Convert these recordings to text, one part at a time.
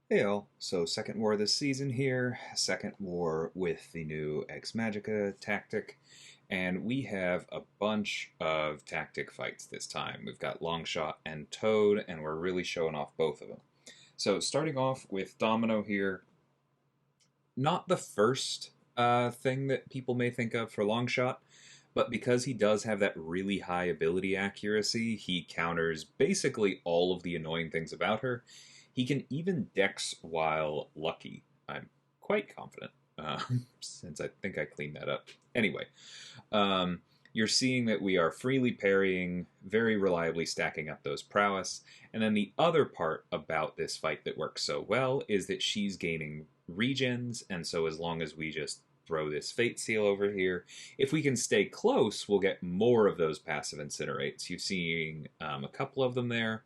Hey all, so second war this season here, second war with the new Ex Magica tactic, and we have a bunch of tactic fights this time. We've got Longshot and Toad, and we're really showing off both of them. So starting off with Domino here, not the first thing that people may think of for Longshot, but because he does have that really high ability accuracy, he counters basically all of the annoying things about her. He can even dex while lucky. I'm quite confident, since I think I cleaned that up. Anyway, you're seeing that we are freely parrying, very reliably stacking up those prowess. And then the other part about this fight that works so well is that she's gaining regens, and so as long as we just throw this Fate Seal over here, if we can stay close, we'll get more of those passive incinerates. You're seeing a couple of them there.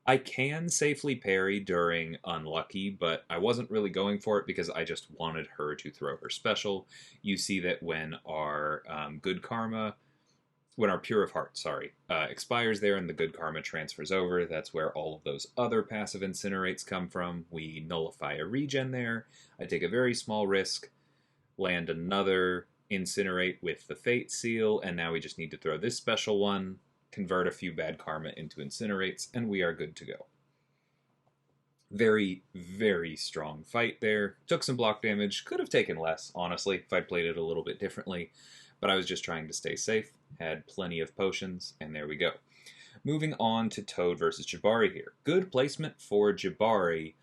I can safely parry during Unlucky, but I wasn't really going for it because I just wanted her to throw her special. You see that when our Good Karma, when our Pure of Heart, expires there and the Good Karma transfers over, that's where all of those other passive incinerates come from. We nullify a regen there. I take a very small risk, land another incinerate with the Fate Seal, and now we just need to throw this special one, convert a few bad karma into incinerates, and we are good to go. Very, very strong fight there. Took some block damage. Could have taken less, honestly, if I'd played it a little bit differently. But I was just trying to stay safe. Had plenty of potions, and there we go. Moving on to Toad versus Jabari here. Good placement for Jabari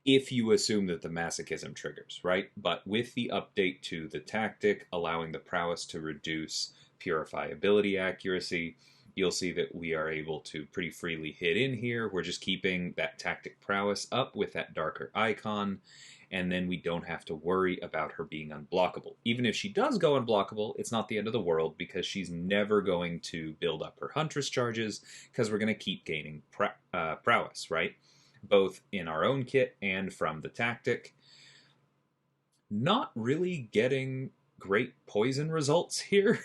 if you assume that the Masochism triggers, right? But with the update to the tactic, allowing the prowess to reduce purify ability accuracy, you'll see that we are able to pretty freely hit in here. We're just keeping that tactic prowess up with that darker icon, and then we don't have to worry about her being unblockable. Even if she does go unblockable, it's not the end of the world because she's never going to build up her Huntress charges because we're going to keep gaining prowess, right? Both in our own kit and from the tactic. Not really getting great poison results here,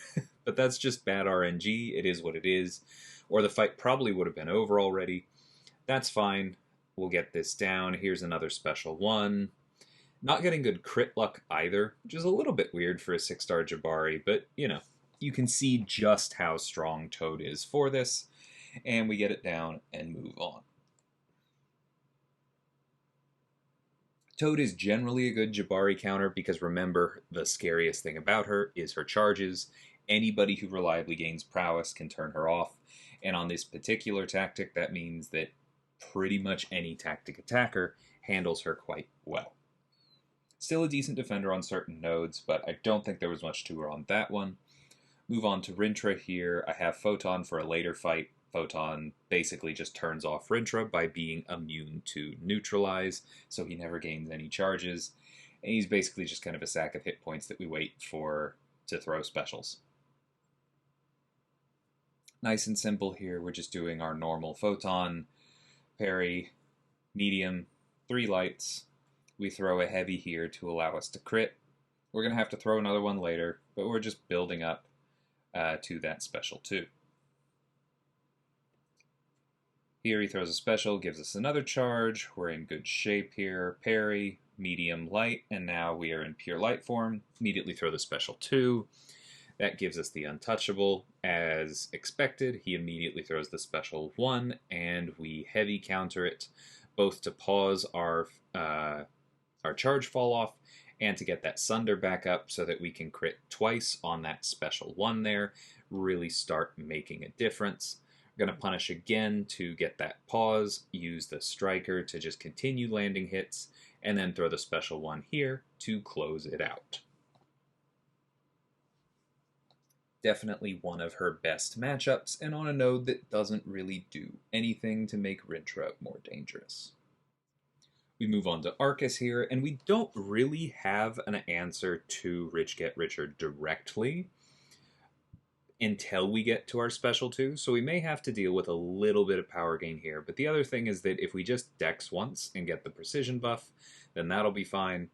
but that's just bad RNG. It is what it is. Or the fight probably would have been over already. That's fine. We'll get this down. Here's another special one. Not getting good crit luck either, which is a little bit weird for a 6-star Jabari, but you know, you can see just how strong Toad is for this, and we get it down and move on. Toad is generally a good Jabari counter because remember, the scariest thing about her is her charges. Anybody who reliably gains prowess can turn her off, and on this particular tactic, that means that pretty much any tactic attacker handles her quite well. Still a decent defender on certain nodes, but I don't think there was much to her on that one. Move on to Rintrah here. I have Photon for a later fight. Photon basically just turns off Rintrah by being immune to neutralize, so he never gains any charges. And he's basically just kind of a sack of hit points that we wait for to throw specials. Nice and simple here. We're just doing our normal Photon, parry, medium, 3 lights. We throw a heavy here to allow us to crit. We're going to have to throw another one later, but we're just building up to that special too. Here he throws a special, gives us another charge. We're in good shape here. Parry, medium, light, and now we are in pure light form. Immediately throw the special 2. That gives us the untouchable. As expected, he immediately throws the special 1, and we heavy counter it, both to pause our charge fall off and to get that Sunder back up so that we can crit twice on that special 1 there, really start making a difference. We're going to punish again to get that pause, use the Striker to just continue landing hits, and then throw the special 1 here to close it out. Definitely one of her best matchups, and on a node that doesn't really do anything to make Rintrah more dangerous. We move on to Aarkus here, and we don't really have an answer to Rich Get Richer directly until we get to our special 2, so we may have to deal with a little bit of power gain here. But the other thing is that if we just dex once and get the precision buff, then that'll be fine.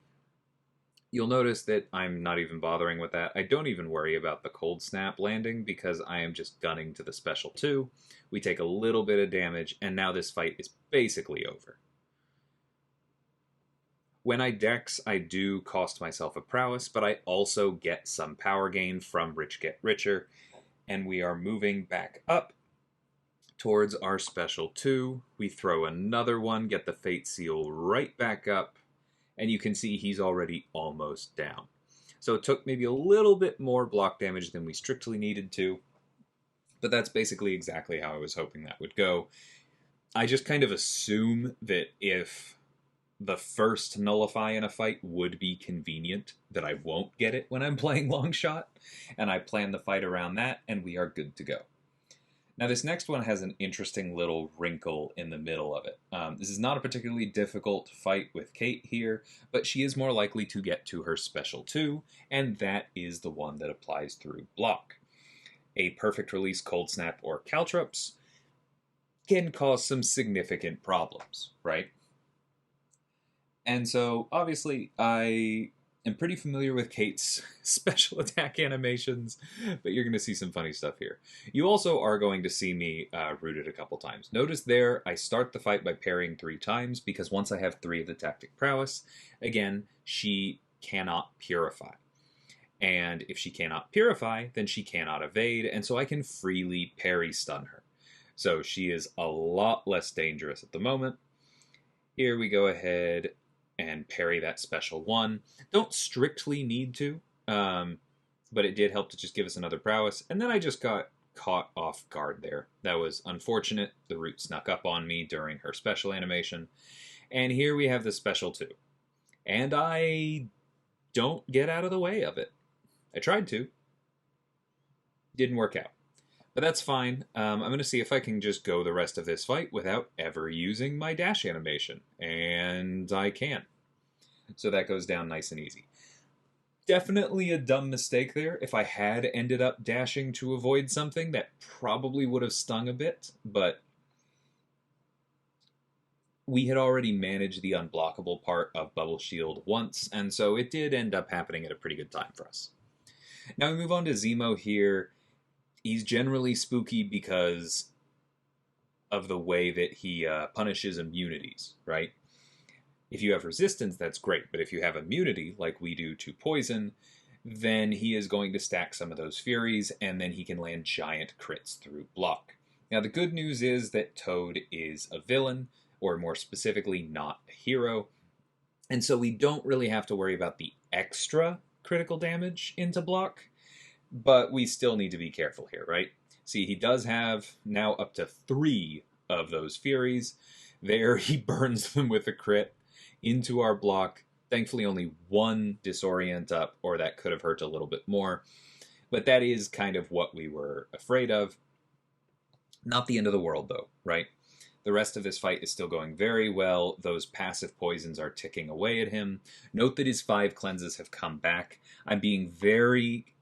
You'll notice that I'm not even bothering with that. I don't even worry about the cold snap landing because I am just gunning to the special 2. We take a little bit of damage, and now this fight is basically over. When I dex, I do cost myself a prowess, but I also get some power gain from Rich Get Richer, and we are moving back up towards our special 2. We throw another one, get the Fate Seal right back up, and you can see he's already almost down. So it took maybe a little bit more block damage than we strictly needed to, but that's basically exactly how I was hoping that would go. I just kind of assume that if the first nullify in a fight would be convenient, that I won't get it when I'm playing Longshot, and I plan the fight around that, and we are good to go. Now, this next one has an interesting little wrinkle in the middle of it. This is not a particularly difficult fight with Kate here, but she is more likely to get to her special 2, and that is the one that applies through block. A perfect release Cold Snap or Caltrops can cause some significant problems, right? And so, obviously, I am pretty familiar with Kate's special attack animations, but you're going to see some funny stuff here. You also are going to see me rooted a couple times. Notice there, I start the fight by parrying 3 times, because once I have 3 of the tactic prowess, again, she cannot purify. And if she cannot purify, then she cannot evade, and so I can freely parry stun her. So she is a lot less dangerous at the moment. Here we go ahead and parry that special 1. Don't strictly need to, but it did help to just give us another prowess. And then I just got caught off guard there. That was unfortunate. The root snuck up on me during her special animation. And here we have the special 2. And I don't get out of the way of it. I tried to. Didn't work out. But that's fine. I'm going to see if I can just go the rest of this fight without ever using my dash animation. And I can. So that goes down nice and easy. Definitely a dumb mistake there. If I had ended up dashing to avoid something, that probably would have stung a bit. But we had already managed the unblockable part of Bubble Shield once, and so it did end up happening at a pretty good time for us. Now we move on to Zemo here. He's generally spooky because of the way that he punishes immunities, right? If you have resistance, that's great, but if you have immunity, like we do to poison, then he is going to stack some of those Furies, and then he can land giant crits through block. Now the good news is that Toad is a villain, or more specifically, not a hero, and so we don't really have to worry about the extra critical damage into block, but we still need to be careful here, right? See, he does have now up to 3 of those Furies. There, he burns them with a crit into our block. Thankfully, only 1 disorient up, or that could have hurt a little bit more. But that is kind of what we were afraid of. Not the end of the world, though, right? The rest of this fight is still going very well. Those passive poisons are ticking away at him. Note that his 5 cleanses have come back. I'm being very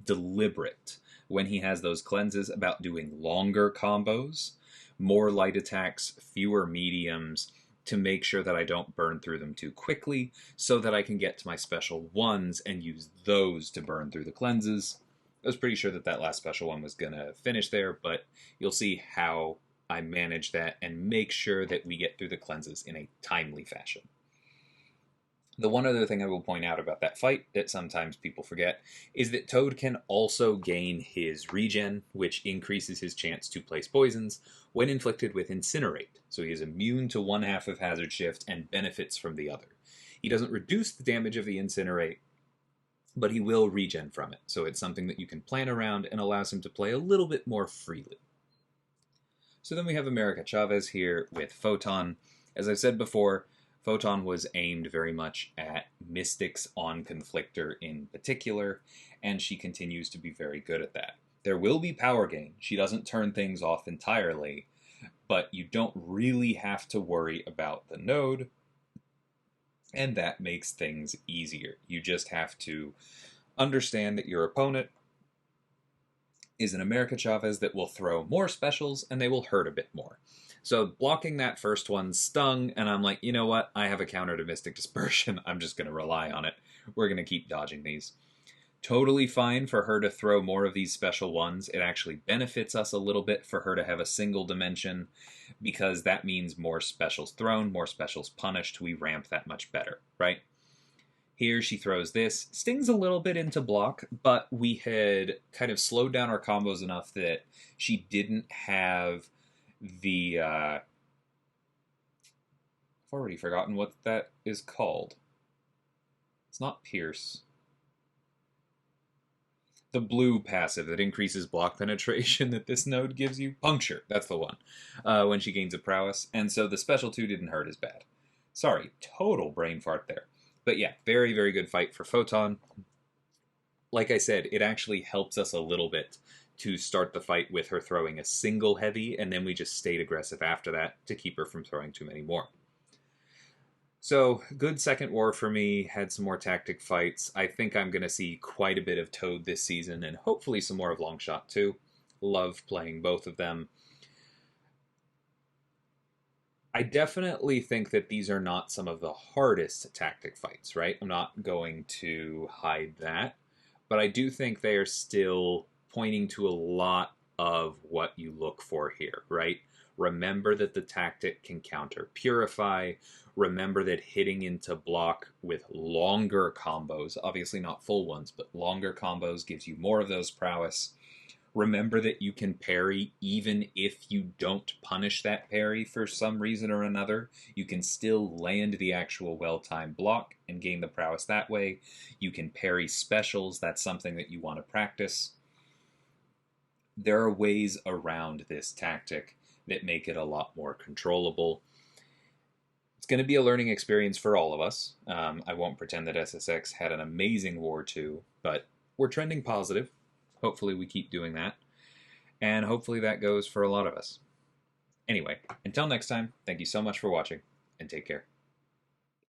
deliberate when he has those cleanses about doing longer combos, more light attacks, fewer mediums, to make sure that I don't burn through them too quickly, so that I can get to my special 1s and use those to burn through the cleanses. I was pretty sure that that last special 1 was going to finish there, but you'll see how I manage that and make sure that we get through the cleanses in a timely fashion. The one other thing I will point out about that fight that sometimes people forget is that Toad can also gain his Regen, which increases his chance to place poisons when inflicted with Incinerate. So he is immune to 1/2 of Hazard Shift and benefits from the other. He doesn't reduce the damage of the Incinerate, but he will regen from it. So it's something that you can plan around and allows him to play a little bit more freely. So then we have America Chavez here with Photon. As I've said before, Photon was aimed very much at Mystics on Conflictor in particular, and she continues to be very good at that. There will be power gain. She doesn't turn things off entirely, but you don't really have to worry about the node, and that makes things easier. You just have to understand that your opponent is an America Chavez that will throw more specials, and they will hurt a bit more. So blocking that first one stung, and I'm like, you know what? I have a counter to Mystic Dispersion. I'm just going to rely on it. We're going to keep dodging these. Totally fine for her to throw more of these special ones. It actually benefits us a little bit for her to have a single dimension, because that means more specials thrown, more specials punished. We ramp that much better, right? Here she throws this. Stings a little bit into block, but we had kind of slowed down our combos enough that she didn't have the... I've already forgotten what that is called. It's not Pierce. The blue passive that increases block penetration that this node gives you. Puncture, that's the one. When she gains a prowess. And so the special 2 didn't hurt as bad. Sorry, total brain fart there. But yeah, very, very good fight for Photon. Like I said, it actually helps us a little bit to start the fight with her throwing a single heavy, and then we just stayed aggressive after that to keep her from throwing too many more. So, good second war for me, had some more tactic fights. I think I'm going to see quite a bit of Toad this season, and hopefully some more of Longshot too. Love playing both of them. I definitely think that these are not some of the hardest tactic fights, right? I'm not going to hide that. But I do think they are still pointing to a lot of what you look for here, right? Remember that the tactic can counter Purify. Remember that hitting into block with longer combos, obviously not full ones, but longer combos gives you more of those prowess. Remember that you can parry even if you don't punish that parry for some reason or another. You can still land the actual well-timed block and gain the prowess that way. You can parry specials. That's something that you want to practice. There are ways around this tactic that make it a lot more controllable. It's going to be a learning experience for all of us. I won't pretend that SSx had an amazing war too, but we're trending positive. Hopefully we keep doing that. And hopefully that goes for a lot of us. Anyway, until next time, thank you so much for watching, and take care.